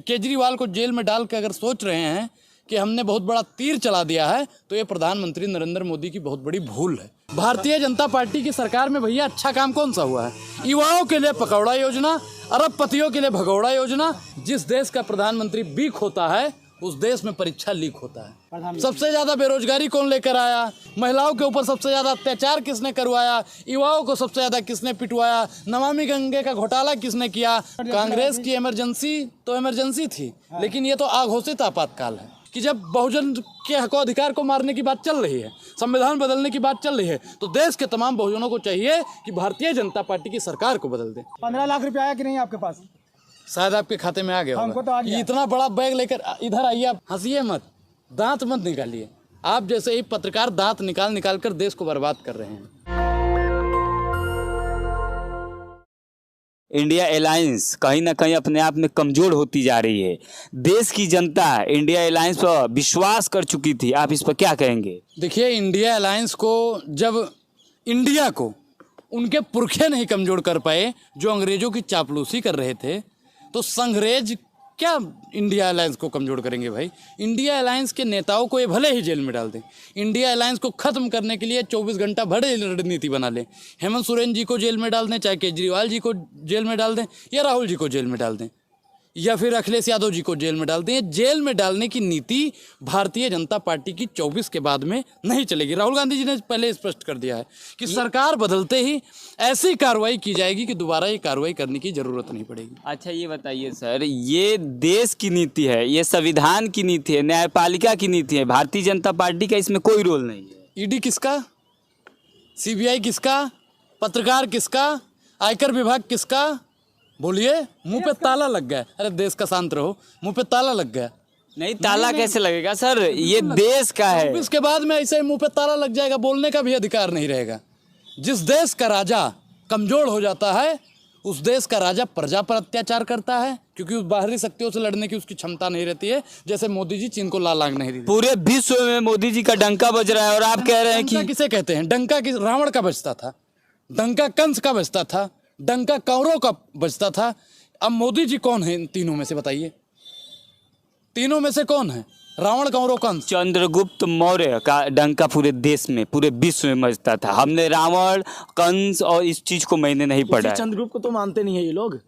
केजरीवाल को जेल में डाल के अगर सोच रहे हैं कि हमने बहुत बड़ा तीर चला दिया है, तो ये प्रधानमंत्री नरेंद्र मोदी की बहुत बड़ी भूल है। भारतीय जनता पार्टी की सरकार में भैया अच्छा काम कौन सा हुआ है? युवाओं के लिए पकौड़ा योजना, अरबपतियों के लिए भगौड़ा योजना। जिस देश का प्रधानमंत्री वीक होता है उस देश में परीक्षा लीक होता है। सबसे ज्यादा बेरोजगारी कौन लेकर आया? महिलाओं के ऊपर सबसे ज्यादा अत्याचार किसने करवाया? युवाओं को सबसे ज्यादा किसने पिटवाया? नमामि गंगे का घोटाला किसने किया? कांग्रेस की इमरजेंसी तो इमरजेंसी थी, लेकिन ये तो अघोषित आपातकाल है कि जब बहुजन के हक अधिकार को मारने की बात चल रही है, संविधान बदलने की बात चल रही है, तो देश के तमाम बहुजनों को चाहिए कि भारतीय जनता पार्टी की सरकार को बदल दें। 15 लाख रुपया आया कि नहीं आपके पास? शायद आपके खाते में आ गया हमको तो आ होगा। गया। इतना बड़ा बैग लेकर इधर आइए, आप हंसिए मत, दांत मत निकालिए। आप जैसे ही पत्रकार दांत निकाल कर देश को बर्बाद कर रहे हैं। इंडिया अलायंस कहीं ना कहीं अपने आप में कमज़ोर होती जा रही है। देश की जनता इंडिया अलायंस पर विश्वास कर चुकी थी, आप इस पर क्या कहेंगे? देखिए, इंडिया अलायंस को जब इंडिया को उनके पुरखे नहीं कमज़ोर कर पाए जो अंग्रेज़ों की चापलूसी कर रहे थे, तो संग्रेज क्या इंडिया अलायंस को कमज़ोर करेंगे भाई? इंडिया अलायंस के नेताओं को ये भले ही जेल में डाल दें, इंडिया अलायंस को ख़त्म करने के लिए 24 घंटा भरे रणनीति बना लें। हेमंत सोरेन जी को जेल में डाल दें, चाहे केजरीवाल जी को जेल में डाल दें, या राहुल जी को जेल में डाल दें, या फिर अखिलेश यादव जी को जेल में डाल दें। जेल में डालने की नीति भारतीय जनता पार्टी की 24 के बाद में नहीं चलेगी। राहुल गांधी जी ने पहले स्पष्ट कर दिया है कि सरकार बदलते ही ऐसी कार्रवाई की जाएगी कि दोबारा ये कार्रवाई करने की ज़रूरत नहीं पड़ेगी। अच्छा ये बताइए सर, ये देश की नीति है, ये संविधान की नीति है, न्यायपालिका की नीति है, भारतीय जनता पार्टी का इसमें कोई रोल नहीं है। ईडी किसका? सीबीआई किसका? पत्रकार किसका? आयकर विभाग किसका? बोलिए, मुंह पे ताला लग गया। अरे देश का शांत रहो, मुंह पे ताला लग गया। नहीं, ताला कैसे लगेगा सर? ये देश का है। इसके बाद में ऐसे मुंह पे ताला लग जाएगा, बोलने का भी अधिकार नहीं रहेगा। जिस देश का राजा कमजोर हो जाता है, उस देश का राजा प्रजा पर अत्याचार करता है, क्योंकि उस बाहरी शक्तियों से लड़ने की उसकी क्षमता नहीं रहती है। जैसे मोदी जी चीन को लाल आग नहीं दी। पूरे विश्व में मोदी जी का डंका बज रहा है और आप कह रहे हैं कि किसे कहते हैं? डंका किस रावण का बजता था, डंका कंस का बजता था, डंका कौरव का बजता था। अब मोदी जी कौन है इन तीनों में से? बताइए, तीनों में से कौन है? रावण, कौरव, कंस। चंद्रगुप्त मौर्य का डंका पूरे देश में, पूरे विश्व में बजता था। हमने रावण, कंस और इस चीज को मैंने नहीं पढ़ा है। चंद्रगुप्त को तो मानते नहीं है ये लोग।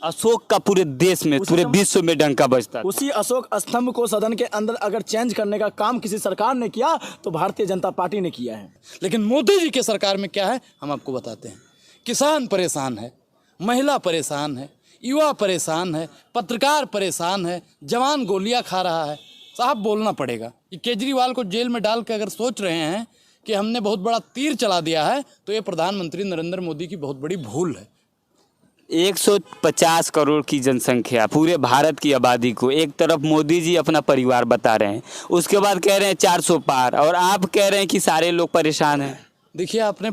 अशोक का पूरे देश में, पूरे विश्व में डंका बजता था। उसी अशोक स्तंभ को सदन के अंदर अगर चेंज करने का काम किसी सरकार ने किया तो भारतीय जनता पार्टी ने किया है। लेकिन मोदी जी के सरकार में क्या है, हम आपको बताते हैं। किसान परेशान है, महिला परेशान है, युवा परेशान है, पत्रकार परेशान है, जवान गोलियां खा रहा है। साहब बोलना पड़ेगा। ये केजरीवाल को जेल में डाल के अगर सोच रहे हैं कि हमने बहुत बड़ा तीर चला दिया है, तो ये प्रधानमंत्री नरेंद्र मोदी की बहुत बड़ी भूल है। 150 करोड़ की जनसंख्या, पूरे भारत की आबादी को एक तरफ मोदी जी अपना परिवार बता रहे हैं, उसके बाद कह रहे हैं 400 पार, और आप कह रहे हैं कि सारे लोग परेशान हैं। देखिए, आपने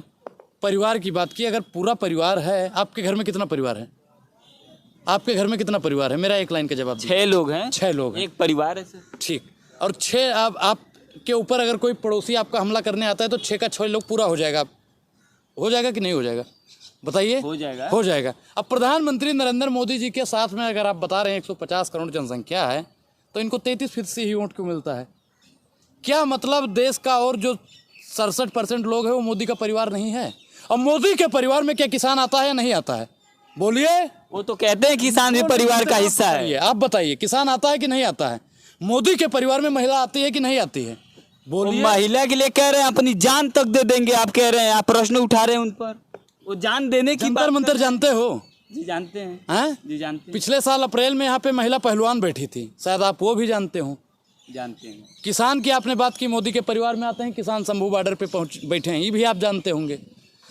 परिवार की बात की। अगर पूरा परिवार है, आपके घर में कितना परिवार है? आपके घर में कितना परिवार है? मेरा एक लाइन का जवाब। 6 लोग हैं। 6 लोग हैं। एक परिवार है सर। ठीक। और 6 आपके ऊपर अगर कोई पड़ोसी आपका हमला करने आता है तो 6 का 6 लोग पूरा हो जाएगा। हो जाएगा कि नहीं हो जाएगा? बताइए। हो जाएगा। हो जाएगा। अब प्रधानमंत्री नरेंद्र मोदी जी के साथ में अगर आप बता रहे हैं 150 करोड़ जनसंख्या है, तो इनको 33% ही वोट क्यों मिलता है? क्या मतलब देश का और जो 67% लोग हैं वो मोदी का परिवार नहीं है? अब मोदी के परिवार में क्या किसान आता है या नहीं आता है? बोलिए। वो तो कहते हैं किसान भी परिवार का हिस्सा है। आप बताइए, किसान आता है कि नहीं आता है? मोदी के परिवार में महिला आती है कि नहीं आती है? बोलिए। महिला के लिए कह रहे हैं अपनी जान तक दे देंगे, आप कह रहे हैं, आप प्रश्न उठा रहे हैं उन पर। वो जान देने की जंतर मंतर जानते हो? जी जानते हैं। हैं? जी जानते हैं। पिछले साल अप्रैल में यहाँ पे महिला पहलवान बैठी थी, शायद आप वो भी जानते हो। जानते हैं। किसान की आपने बात की, मोदी के परिवार में आते हैं किसान, शंभू बॉर्डर पे पहुंच बैठे हैं, ये भी आप जानते होंगे।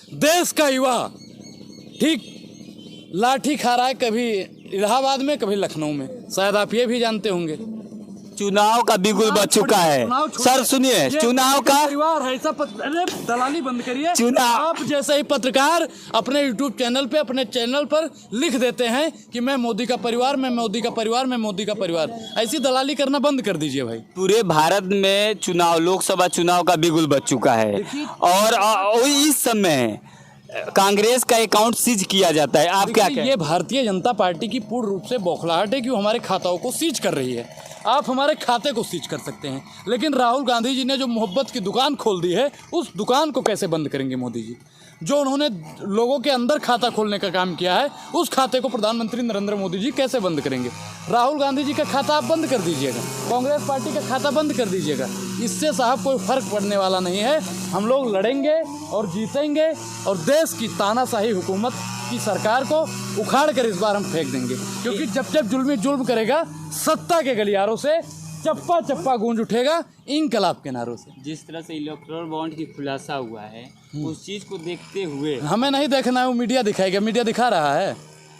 देश का युवा ठीक लाठी खा रहा है, कभी इलाहाबाद में, कभी लखनऊ में, शायद आप ये भी जानते होंगे। चुनाव का बिगुल बच चुका है सर। सुनिए, चुनाव का परिवार है ऐसा अरे दलाली बंद करिए। चुनाव आप जैसे ही पत्रकार अपने यूट्यूब चैनल पे, अपने चैनल पर लिख देते हैं कि मैं मोदी का परिवार, मैं मोदी का परिवार, मैं मोदी का परिवार। ऐसी दलाली करना बंद कर दीजिए भाई। पूरे भारत में चुनाव, लोकसभा चुनाव का बिगुल बच चुका है, और इस समय कांग्रेस का अकाउंट सीज किया जाता है, आप क्या देखिए, कहें? ये भारतीय जनता पार्टी की पूर्ण रूप से बौखलाहट है कि वो हमारे खाताओं को सीज कर रही है। आप हमारे खाते को सीज कर सकते हैं, लेकिन राहुल गांधी जी ने जो मोहब्बत की दुकान खोल दी है, उस दुकान को कैसे बंद करेंगे मोदी जी? जो उन्होंने लोगों के अंदर खाता खोलने का काम किया है, उस खाते को प्रधानमंत्री नरेंद्र मोदी जी कैसे बंद करेंगे? राहुल गांधी जी का खाता आप बंद कर दीजिएगा, कांग्रेस पार्टी का खाता बंद कर दीजिएगा, इससे साहब कोई फर्क पड़ने वाला नहीं है। हम लोग लड़ेंगे और जीतेंगे और देश की तानाशाही हुकूमत की सरकार को उखाड़ कर इस बार हम फेंक देंगे, क्योंकि जब जब जुल्म करेगा, सत्ता के गलियारों से चप्पा चप्पा गूंज उठेगा इंकलाब के नारों से। जिस तरह से इलेक्टोरल बॉन्ड की खुलासा हुआ है, उस चीज को देखते हुए हमें नहीं देखना है, वो मीडिया दिखाएगा, मीडिया दिखा रहा है,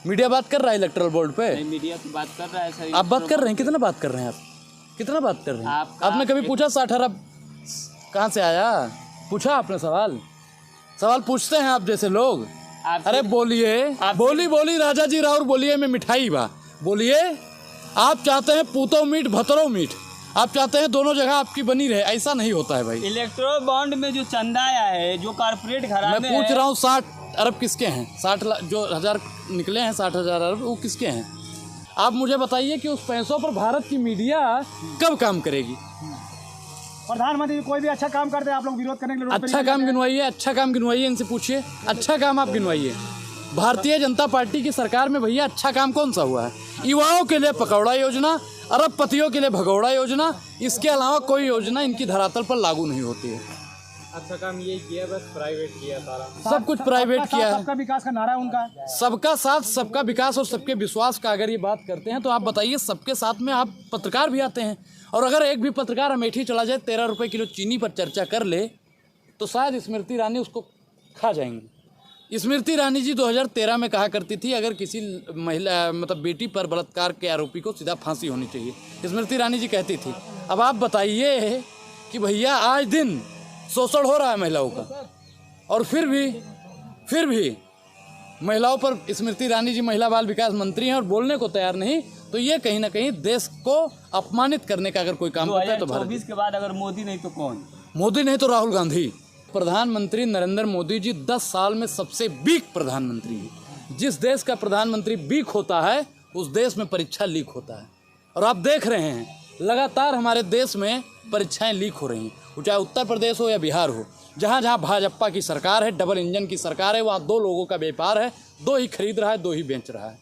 मीडिया बात कर रहा है इलेक्टोरल बोर्ड पे। मीडिया तो बात कर रहा है सर। आप बात कर रहे हैं, कितना बात कर रहे हैं आप? कितना बात कर रहे हैं? आपने कभी पूछा 60 अरब कहाँ से आया? पूछा आपने सवाल पूछते हैं आप जैसे लोग? अरे बोलिए, बोली राजा जी राउर बोलिए, मैं मिठाई बा बोलिए। आप चाहते हैं पूतो मीठ भतरो मीठ, आप चाहते हैं दोनों जगह आपकी बनी रहे, ऐसा नहीं होता है भाई। इलेक्टोरल बॉन्ड में जो चंदा आया है, जो कारपोरेट घराने, मैं पूछ रहा हूँ 60 अरब किसके हैं? 60 जो हजार निकले हैं, 60,000 अरब, वो किसके हैं? आप मुझे बताइए कि उस पैसों पर भारत की मीडिया कब काम करेगी? प्रधानमंत्री कोई भी अच्छा काम करते हैं, आप लोग विरोध करने के लिए अच्छा काम गिनवाइए, अच्छा काम गिनवाइए, इनसे पूछिए, अच्छा काम आप गिनवाइए। भारतीय जनता पार्टी की सरकार में भैया अच्छा काम कौन सा हुआ है? युवाओं के लिए पकौड़ा योजना, अरबपतियों के लिए भगौड़ा योजना, इसके अलावा कोई योजना इनकी धरातल पर लागू नहीं होती है। अच्छा काम ये किया, बस प्राइवेट किया सारा, सब कुछ प्राइवेट किया है। सबका विकास का नारा है उनका, सबका साथ, सबका विकास और सबके विश्वास का अगर ये बात करते हैं तो आप बताइए, सबके साथ में आप पत्रकार भी आते हैं, और अगर एक भी पत्रकार अमेठी चला जाए 13 रुपये किलो चीनी पर चर्चा कर ले तो शायद स्मृति ईरानी उसको खा जाएंगी। स्मृति ईरानी जी 2013 में कहा करती थी, अगर किसी महिला मतलब बेटी पर बलात्कार के आरोपी को सीधा फांसी होनी चाहिए, स्मृति ईरानी जी कहती थी। अब आप बताइए कि भैया आज दिन शोषण हो रहा है महिलाओं का, और फिर भी महिलाओं पर स्मृति ईरानी जी महिला बाल विकास मंत्री हैं और बोलने को तैयार नहीं, तो ये कहीं ना कहीं देश को अपमानित करने का अगर कोई काम करता है तो भारत। 2024 के बाद अगर मोदी नहीं तो कौन? मोदी नहीं तो राहुल गांधी। प्रधानमंत्री नरेंद्र मोदी जी 10 साल में सबसे वीक प्रधानमंत्री हैं। जिस देश का प्रधानमंत्री वीक होता है, उस देश में परीक्षा लीक होता है, और आप देख रहे हैं लगातार हमारे देश में परीक्षाएं लीक हो रही हैं, चाहे उत्तर प्रदेश हो या बिहार हो। जहाँ जहाँ भाजपा की सरकार है, डबल इंजन की सरकार है, वहाँ 2 लोगों का व्यापार है, 2 ही खरीद रहा है, 2 ही बेच रहा है।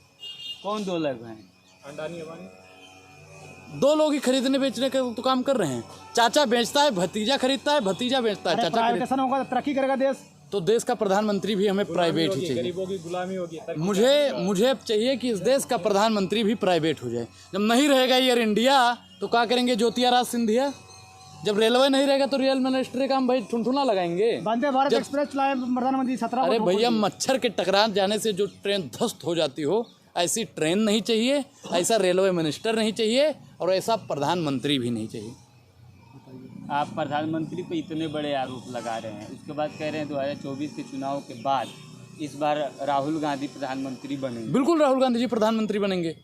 कौन 2 लोग हैं? अंडानी अंबानी, 2 लोग ही खरीदने बेचने का तो काम कर रहे हैं। चाचा बेचता है, भतीजा खरीदता है, भतीजा बेचता है, चाचा खरीदता प्राइवेटेशन होगा तो तरक्की करेगा देश। है। तो देश का प्रधानमंत्री भी हमें प्राइवेट ही चाहिए। गरीबों की गुलामी होगी। मुझे चाहिए कि इस देश का प्रधानमंत्री भी प्राइवेट हो जाए। जब नहीं रहेगा एयर इंडिया तो क्या करेंगे ज्योतिरादित्य सिंधिया? जब रेलवे नहीं रहेगा तो रेल मिनिस्ट्री का हम भाई ठुनठुना लगाएंगे। वंदे भारत एक्सप्रेस चलाए प्रधानमंत्री 17। अरे भैया, मच्छर के टकरा जाने से जो ट्रेन ध्वस्त हो जाती हो, ऐसी ट्रेन नहीं चाहिए, ऐसा रेलवे मिनिस्टर नहीं चाहिए, और ऐसा प्रधानमंत्री भी नहीं चाहिए। आप प्रधानमंत्री पे इतने बड़े आरोप लगा रहे हैं, उसके बाद कह रहे हैं 2024 के चुनाव के बाद इस बार राहुल गांधी प्रधानमंत्री बनेंगे। बिल्कुल राहुल गांधी जी प्रधानमंत्री बनेंगे।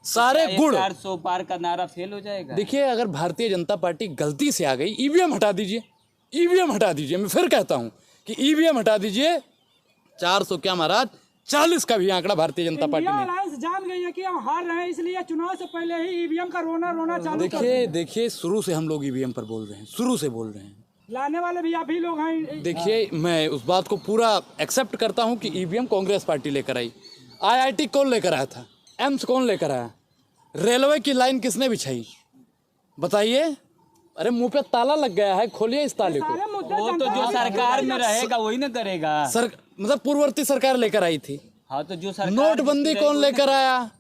सारे गुण 400 पार का नारा फेल हो जाएगा। देखिए, अगर भारतीय जनता पार्टी गलती से आ गई, ईवीएम हटा दीजिए, ईवीएम हटा दीजिए। मैं फिर कहता हूं कि ईवीएम हटा दीजिए। 400 क्या महाराज, 40 का भी आंकड़ा भारतीय जनता पार्टी ने। अलायंस जान गई है कि हम हार रहे हैं, इसलिए चुनाव से पहले ही ईवीएम का रोना चालू कर दिया। देखिए शुरू से हम लोग ईवीएम पर बोल रहे हैं, शुरू से बोल रहे हैं। लाने वाले भी आप ही लोग हैं। देखिए, मैं उस बात को पूरा एक्सेप्ट करता हूं कि ईवीएम कांग्रेस पार्टी लेकर आई। IIT कौन लेकर आया था? एम्स कौन लेकर आया? रेलवे की लाइन किसने बिछाई? बताइए। अरे मुंह पे ताला लग गया है, खोलिए इस ताले को। वो तो जो सरकार में रहेगा वही ना करेगा। मतलब पूर्ववर्ती सरकार लेकर आई थी। हाँ, तो जो सरकार नोटबंदी कौन लेकर आया?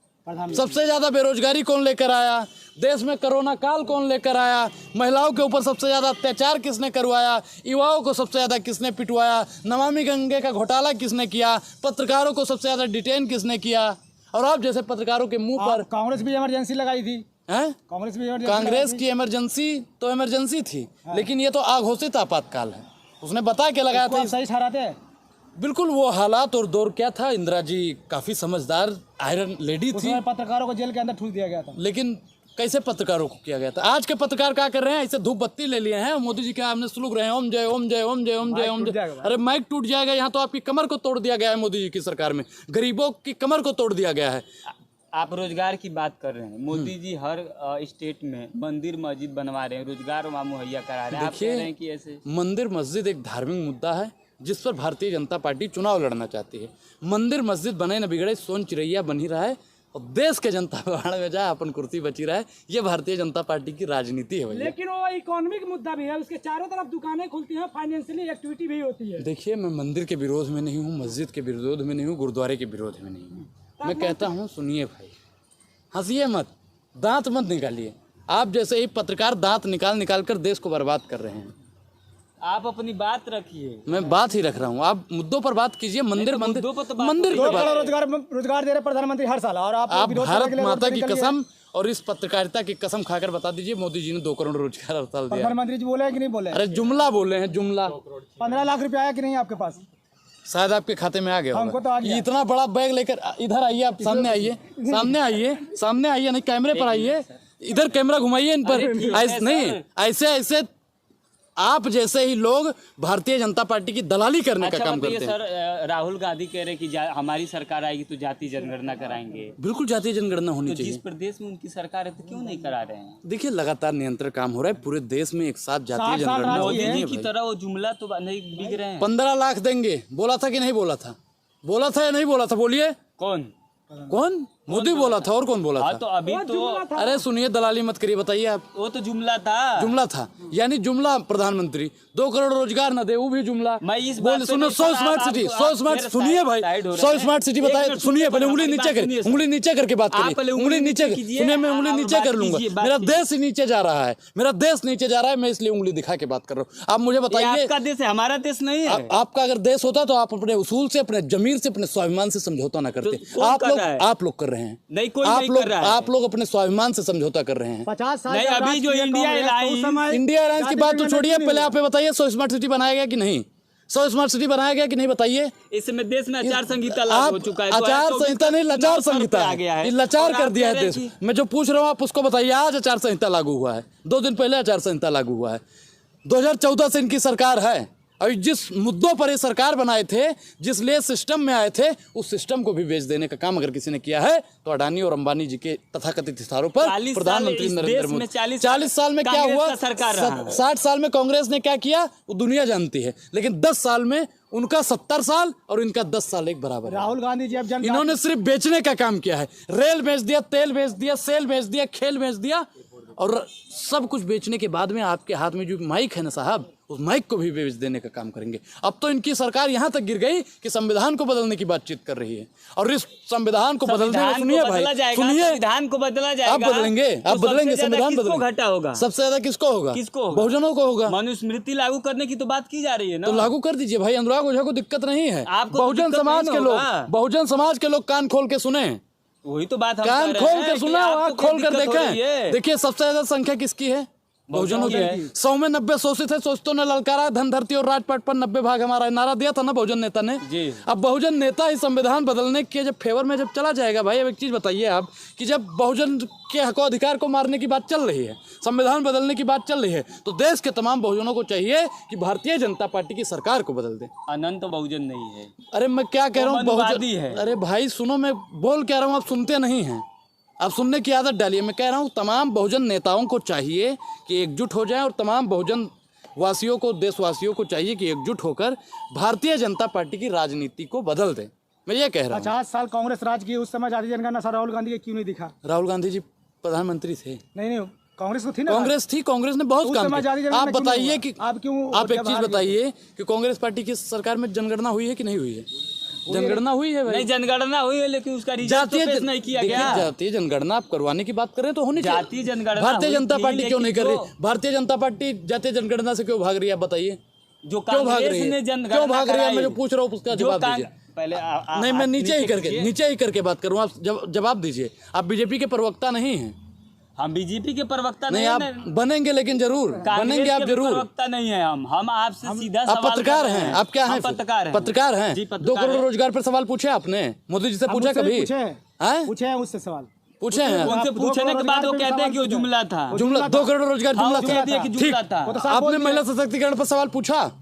सबसे ज्यादा बेरोजगारी कौन लेकर आया? देश में कोरोना काल कौन लेकर आया? महिलाओं के ऊपर सबसे ज्यादा अत्याचार किसने करवाया? युवाओं को सबसे ज्यादा किसने पिटवाया? नमामि गंगे का घोटाला किसने किया? पत्रकारों को सबसे ज्यादा डिटेन किसने किया? और आप जैसे पत्रकारों के मुंह पर कांग्रेस भी इमरजेंसी लगाई थी। हैं? कांग्रेस की इमरजेंसी तो इमरजेंसी थी, लेकिन ये तो अघोषित आपातकाल है। उसने बता के लगाया था। सही ठहराते हैं? बिल्कुल वो हालात और दौर क्या था। इंदिरा जी काफ़ी समझदार आयरन लेडी थी, पत्रकारों को जेल के अंदर ठूस दिया गया था। लेकिन कैसे पत्रकारों को किया गया था। आज के पत्रकार क्या कर रहे हैं, ऐसे धूप बत्ती ले लिए हैं, मोदी जी के सामने सुलग रहे हैं ओम जय ओम जय ओम जय ओम जय ओम जय। अरे माइक टूट जाएगा। यहाँ तो आपकी कमर को तोड़ दिया गया है मोदी जी की सरकार में, गरीबों की कमर को तोड़ दिया गया है। आप रोजगार की बात कर रहे हैं, मोदी जी हर स्टेट में मंदिर मस्जिद बनवा रहे हैं, रोजगार वहाँ मुहैया करा रहे हैं। आप कह रहे हैं कि ऐसे मंदिर मस्जिद एक धार्मिक मुद्दा है जिस पर भारतीय जनता पार्टी चुनाव लड़ना चाहती है। मंदिर मस्जिद बने न बिगड़े, सोन चिड़ैया बनी रहा है और देश के जनता बाढ़ में जाए, अपन कुर्सी बची रहा है। ये भारतीय जनता पार्टी की राजनीति है भैया। लेकिन वो इकोनॉमिक मुद्दा भी है, उसके चारों तरफ दुकानें खुलती हैं, फाइनेंशियली एक्टिविटी भी होती है। देखिए, मैं मंदिर के विरोध में नहीं हूँ, मस्जिद के विरोध में नहीं हूँ, गुरुद्वारे के विरोध में नहीं हूँ। मैं कहता हूँ सुनिए भाई, हंसिए मत, दांत मत निकालिए। आप जैसे ही पत्रकार दांत निकाल कर देश को बर्बाद कर रहे हैं। आप अपनी बात रखिए। मैं बात ही रख रहा हूँ, आप मुद्दों पर बात कीजिए। मंदिर मंदिर मंदिर पे रोजगार दे रहे प्रधानमंत्री हर साल, और आप भारत माता की कसम और इस पत्रकारिता की कसम खाकर बता दीजिए, मोदी जी ने 2 करोड़ रोजगार हड़ताल दिया। प्रधानमंत्री जी बोले कि नहीं बोले? अरे जुमला बोले हैं, जुमला। 15 लाख रुपया आया कि नहीं आपके पास? शायद आपके खाते में आ गया हमको तो आ गया। इतना बड़ा बैग लेकर इधर आइए, आप सामने आइए, सामने आइए, सामने आइए, नहीं कैमरे पर आइए, इधर कैमरा घुमाइए इन पर। ऐसे नहीं, ऐसे ऐसे आप जैसे ही लोग भारतीय जनता पार्टी की दलाली करने का काम करते हैं। सर, राहुल गांधी कह रहे कि हमारी सरकार आएगी तो जाति जनगणना कराएंगे। बिल्कुल जातीय जनगणना होनी तो चाहिए। जिस प्रदेश में उनकी सरकार है तो क्यों नहीं करा रहे हैं? देखिए, लगातार नियंत्रण काम हो रहा है पूरे देश में, एक साथ जातीय जनगणना मोदी होनी जी है की भाई। तरह वो जुमला तो नहीं बिक रहे हैं। 15 लाख देंगे, बोला था कि नहीं बोला था? बोला था या नहीं बोला था? बोलिए। कौन? मोदी बोला था, और कौन बोला था? तो अभी तो अरे सुनिए, दलाली मत करिए, बताइए आप। वो तो जुमला था, यानी जुमला। प्रधानमंत्री 2 करोड़ रोजगार न दे, वो भी जुमला। मैं इस बोल बात सुनो, 100 स्मार्ट सिटी, 100 स्मार्ट, सुनिए भाई, 100 स्मार्ट सिटी बताए। सुनिए, पहले उंगली नीचे कर, उंगली नीचे करके बात करिए, उंगली नीचे। सुनिए, मैं उंगली नीचे कर लूंगा, मेरा देश ही नीचे जा रहा है, मेरा देश नीचे जा रहा है, मैं इसलिए उंगली दिखा के बात कर रहा हूँ। आप मुझे बताइए, आपका देश है, हमारा देश नहीं है। आपका अगर देश होता तो आप अपने उसूल से, अपने जमीर से, अपने स्वाभिमान से समझौता ना करते। आप लोग कर रहे हैं। नहीं, कोई नहीं कर रहा है। आप लोग अपने स्वाभिमान से समझौता कर रहे हैं। 50 साल नहीं, अभी जो इंडिया एयरलाइंस की बात तो छोड़िए, पहले आप बताइए 100 स्मार्ट सिटी बनाया गया कि नहीं? 100 स्मार्ट सिटी बनाया गया कि नहीं, बताइए। इस समय देश में आचार संहिता लागू हो चुका है। आचार संहिता नहीं, लाचार संहिता आ गया है। ये लाचार कर दिया है देश। मैं जो पूछ रहा हूँ आप उसको बताइए। आज आचार संहिता लागू हुआ है, 2 दिन पहले आचार संहिता लागू हुआ है। 2014 से इनकी सरकार है, और जिस मुद्दों पर ये सरकार बनाए थे, जिस लिए सिस्टम में आए थे, उस सिस्टम को भी बेच देने का काम अगर किसी ने किया है तो अडानी और अंबानी जी के तथाकथित इशारों पर प्रधानमंत्री नरेंद्र मोदी। 40 साल में क्या हुआ? 60 साल में कांग्रेस ने क्या किया वो दुनिया जानती है, लेकिन 10 साल में उनका 70 साल और इनका 10 साल एक बराबर है। राहुल गांधी जी अब इन्होंने सिर्फ बेचने का काम किया है। रेल बेच दिया, तेल बेच दिया, सेल बेच दिया, खेल बेच दिया, और सब कुछ बेचने के बाद में आपके हाथ में जो माइक है ना साहब, उस माइक को भी बेच देने का काम करेंगे। अब तो इनकी सरकार यहाँ तक गिर गई कि संविधान को बदलने की बातचीत कर रही है, और इस संविधान को बदलने में, सुनिए भाई, सुनिए, संविधान को बदला जाएगा। आप बदलेंगे, आप बदलेंगे, संविधान बदलेंगे। घाटा होगा सबसे ज्यादा किसको होगा? बहुजनों को होगा। मनुस्मृति लागू करने की तो बात की जा रही है ना, तो लागू कर दीजिए भाई। अनुराग ओझा को दिक्कत नहीं है। बहुजन समाज के लोग कान खोल के सुने, वही तो बात हम कान खोल के सुना, आँख खोल कर देखें। देखिए, सबसे ज्यादा संख्या किसकी है? बहुजनों की है। 100 में 90 शोषित है। शोषितों ने ललकारा, धन धरती और राजपाट पर 90 भाग हमारा, नारा दिया था ना बहुजन नेता ने। अब बहुजन नेता ही संविधान बदलने के जब फेवर में जब चला जाएगा भाई, अब एक चीज बताइए आप, कि जब बहुजन के हक अधिकार को मारने की बात चल रही है, संविधान बदलने की बात चल रही है, तो देश के तमाम बहुजनों को चाहिए कि भारतीय जनता पार्टी की सरकार को बदल दे। अनंत बहुजन नहीं है। अरे मैं क्या कह रहा हूँ, बहुजन। अरे भाई सुनो, मैं बोल क्या रहा हूँ, आप सुनते नहीं हैं। आप सुनने की आदत डालिए। मैं कह रहा हूँ तमाम बहुजन नेताओं को चाहिए कि एकजुट हो जाएं, और तमाम बहुजन वासियों को, देशवासियों को चाहिए कि एकजुट होकर भारतीय जनता पार्टी की राजनीति को बदल दें। मैं ये कह रहा हूँ। 50 साल कांग्रेस राज की, उस समय जाति जनगणना राहुल गांधी के क्यों नहीं दिखा? राहुल गांधी जी प्रधानमंत्री थे। नहीं, कांग्रेस तो थी ना। कांग्रेस थी, कांग्रेस ने बहुत काम किया। आप बताइए कि आप एक चीज बताइए कि कांग्रेस पार्टी की सरकार में जनगणना हुई है कि नहीं हुई है? जनगणना हुई है भाई। नहीं, जनगणना हुई है, लेकिन उसका रिजल्ट तो पेश नहीं किया गया। जातीय जनगणना आप करवाने की बात करें तो होनी चाहिए। जातीय जनगणना भारतीय जनता पार्टी क्यों नहीं कर रही? भारतीय जनता पार्टी जातीय जनगणना से क्यों भाग रही है? बताइए, जो क्यों भाग रही है? क्यों भाग रही है? मैं जो पूछ रहा हूँ उसका जवाब दीजिए। पहले नहीं, मैं नीचे ही करके बात करूँ, आप जवाब दीजिए। आप बीजेपी के प्रवक्ता नहीं हैं, हम बीजेपी के प्रवक्ता नहीं, नहीं आप है, बनेंगे, लेकिन जरूर बनेंगे आप, कांग्रेस के भी जरूर। प्रवक्ता नहीं है हम आपसे सीधा आप सवाल पत्रकार कर रहे हैं, आप क्या हैं? हम पत्रकार हैं। पत्रकार हैं। जी, 2 पत्रकार करोड़ हैं। रोजगार पर सवाल पूछे आपने? मोदी जी से पूछा कभी? हैं? पूछे हैं उससे सवाल। पूछे हैं? उनसे पूछने के बाद वो कहते हैं कि वो जुमला था। जुमला 2 करोड़ रोजगार हाँ, जुमला वो कह दिया कि था। जुमला ठीक, था। आपने महिला सशक्तिकरण पर सवाल पूछा?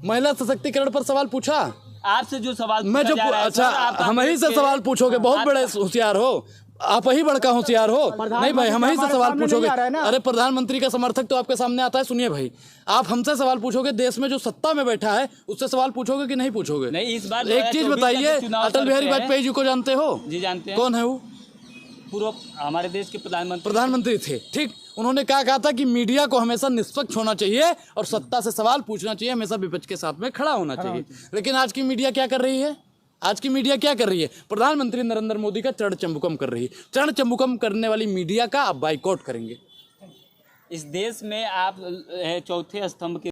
महिला सशक्तिकरण पर सवाल पूछा? आपसे जो सवाल मैं जो पूछा जा रहा है, अच्छा, सर, आप हम ही से कांग्रेस सवाल के- पूछोगे, बहुत आप- बड़े होशियार हो आप, ही बड़का होशियार हो। नहीं भाई, हम ही से सवाल पूछोगे। अरे प्रधानमंत्री का समर्थक तो आपके सामने आता है। सुनिए भाई, आप हमसे सवाल पूछोगे, देश में जो सत्ता में बैठा है उससे सवाल पूछोगे कि नहीं पूछोगे? नहीं, इस बार एक चीज 2024 बताइए, का चुनाव अटल बिहारी करते हैं। वाजपेयी जी को जानते हो? जी जानते हैं। कौन है वो? पूर्व हमारे देश के प्रधानमंत्री थे। ठीक, उन्होंने क्या कहा था कि मीडिया को हमेशा निष्पक्ष होना चाहिए और सत्ता से सवाल पूछना चाहिए, हमेशा विपक्ष के साथ में खड़ा होना चाहिए। लेकिन आज की मीडिया क्या कर रही है? आज की मीडिया क्या कर रही है? प्रधानमंत्री नरेंद्र मोदी का चरण चंबुकम कर रही है। चरण चंबुकम करने वाली मीडिया का आप बाइकआउट करेंगे। इस देश में आप चौथे स्तंभ के